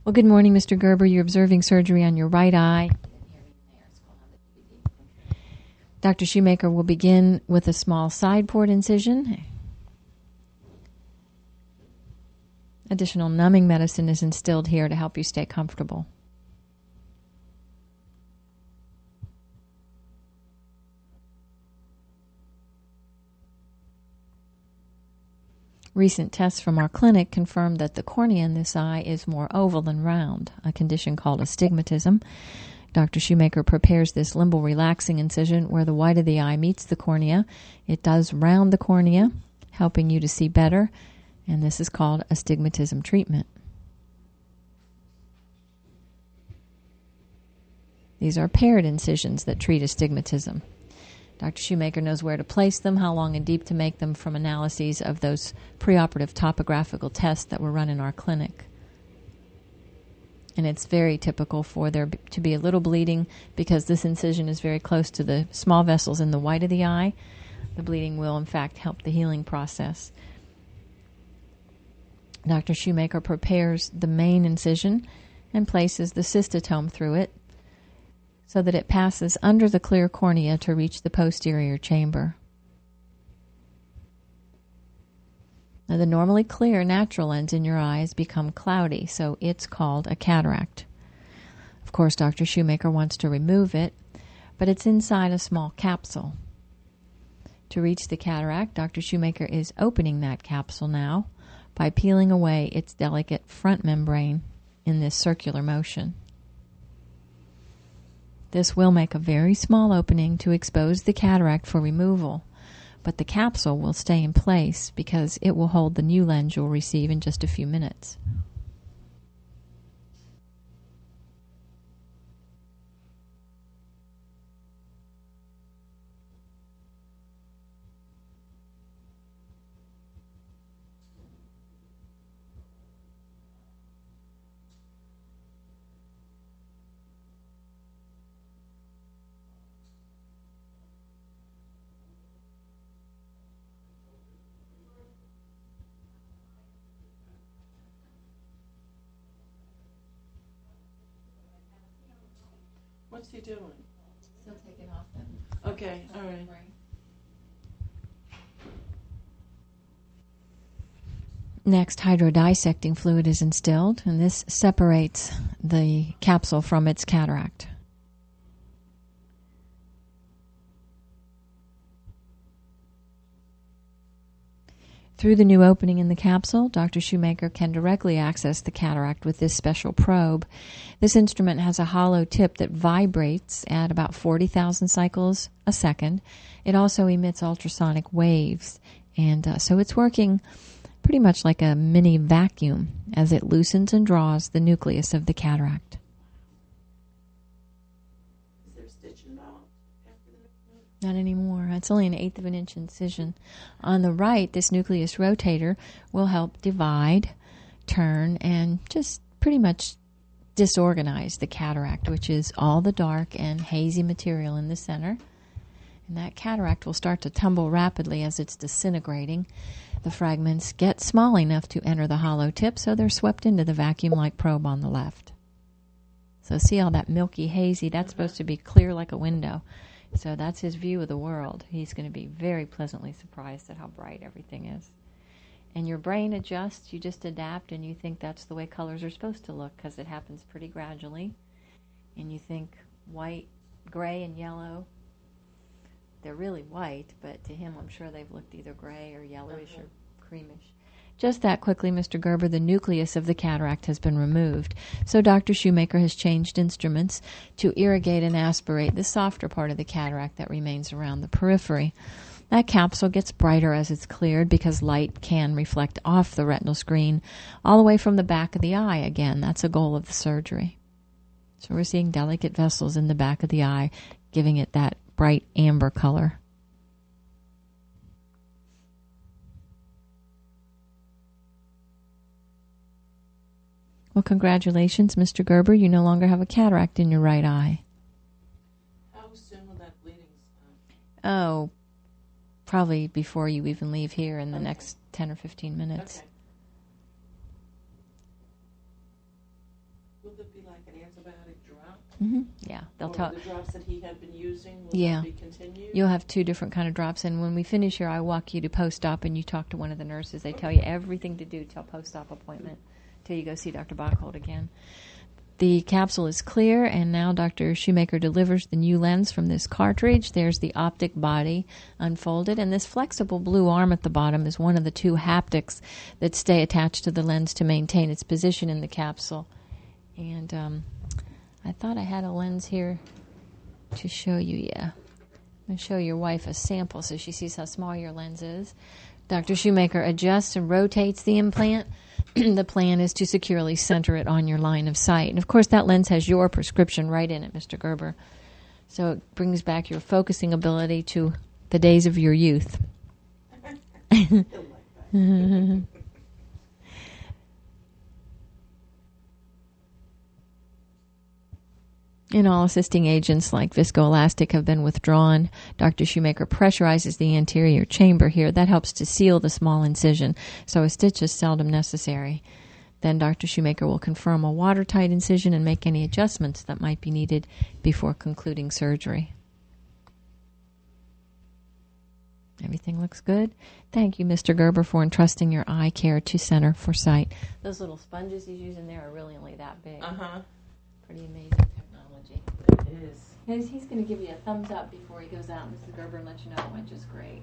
Well, good morning, Mr. Gerber. You're observing surgery on your right eye. Dr. Shoemaker will begin with a small side port incision. Additional numbing medicine is instilled here to help you stay comfortable. Recent tests from our clinic confirmed that the cornea in this eye is more oval than round, a condition called astigmatism. Dr. Shoemaker prepares this limbal relaxing incision where the white of the eye meets the cornea. It does round the cornea, helping you to see better, and this is called astigmatism treatment. These are paired incisions that treat astigmatism. Dr. Shoemaker knows where to place them, how long and deep to make them from analyses of those preoperative topographical tests that were run in our clinic. And it's very typical for there to be a little bleeding because this incision is very close to the small vessels in the white of the eye. The bleeding will, in fact, help the healing process. Dr. Shoemaker prepares the main incision and places the cystotome through it so that it passes under the clear cornea to reach the posterior chamber. Now, the normally clear natural lens in your eyes become cloudy, so it's called a cataract. Of course, Dr. Shoemaker wants to remove it, but it's inside a small capsule. To reach the cataract, Dr. Shoemaker is opening that capsule now by peeling away its delicate front membrane in this circular motion. This will make a very small opening to expose the cataract for removal, but the capsule will stay in place because it will hold the new lens you'll receive in just a few minutes. What's he doing? Still taking off them. Okay, all right. Next, hydrodissecting fluid is instilled, and this separates the capsule from its cataract. Through the new opening in the capsule, Dr. Shoemaker can directly access the cataract with this special probe. This instrument has a hollow tip that vibrates at about 40,000 cycles a second. It also emits ultrasonic waves, and so it's working pretty much like a mini vacuum as it loosens and draws the nucleus of the cataract. Is there a stitch involved? Not anymore. It's only an 1/8 of an inch incision. On the right, this nucleus rotator will help divide, turn, and just pretty much disorganize the cataract, which is all the dark and hazy material in the center. And that cataract will start to tumble rapidly as it's disintegrating. The fragments get small enough to enter the hollow tip, so they're swept into the vacuum-like probe on the left. So see all that milky, hazy? That's supposed to be clear like a window. So that's his view of the world. He's going to be very pleasantly surprised at how bright everything is. And your brain adjusts. You just adapt, and you think that's the way colors are supposed to look because it happens pretty gradually. And you think white, gray, and yellow. They're really white, but to him, I'm sure they've looked either gray or yellowish or creamish. Just that quickly, Mr. Gerber, the nucleus of the cataract has been removed. So Dr. Shoemaker has changed instruments to irrigate and aspirate the softer part of the cataract that remains around the periphery. That capsule gets brighter as it's cleared because light can reflect off the retinal screen all the way from the back of the eye again. That's a goal of the surgery. So we're seeing delicate vessels in the back of the eye, giving it that bright amber color. Well, congratulations, Mr. Gerber. You no longer have a cataract in your right eye. How soon will that bleeding stop? Oh, probably before you even leave here in the next 10 or 15 minutes. Okay. Will it be like an antibiotic drop? Yeah, they'll Or tell. the drops that he had been using, will Yeah. that be continued? You'll have 2 different kind of drops, and when we finish here, I walk you to post-op, and you talk to one of the nurses. They tell you everything to do till post-op appointment, till you go see Dr. Bachhold again. The capsule is clear, and now Dr. Shoemaker delivers the new lens from this cartridge. There's the optic body unfolded, and this flexible blue arm at the bottom is one of the 2 haptics that stay attached to the lens to maintain its position in the capsule. And I thought I had a lens here to show you, yeah. I'm going to show your wife a sample so she sees how small your lens is. Dr. Shoemaker adjusts and rotates the implant. The plan is to securely center it on your line of sight. And, of course, that lens has your prescription right in it, Mr. Gerber. So it brings back your focusing ability to the days of your youth. And all assisting agents like viscoelastic have been withdrawn. Dr. Shoemaker pressurizes the anterior chamber here. That helps to seal the small incision, so a stitch is seldom necessary. Then Dr. Shoemaker will confirm a watertight incision and make any adjustments that might be needed before concluding surgery. Everything looks good. Thank you, Mr. Gerber, for entrusting your eye care to Center for Sight. Those little sponges he's using there are really only that big. Pretty amazing technology. It is. He's going to give you a thumbs up before he goes out, Mrs. Gerber, and let you know it went just great.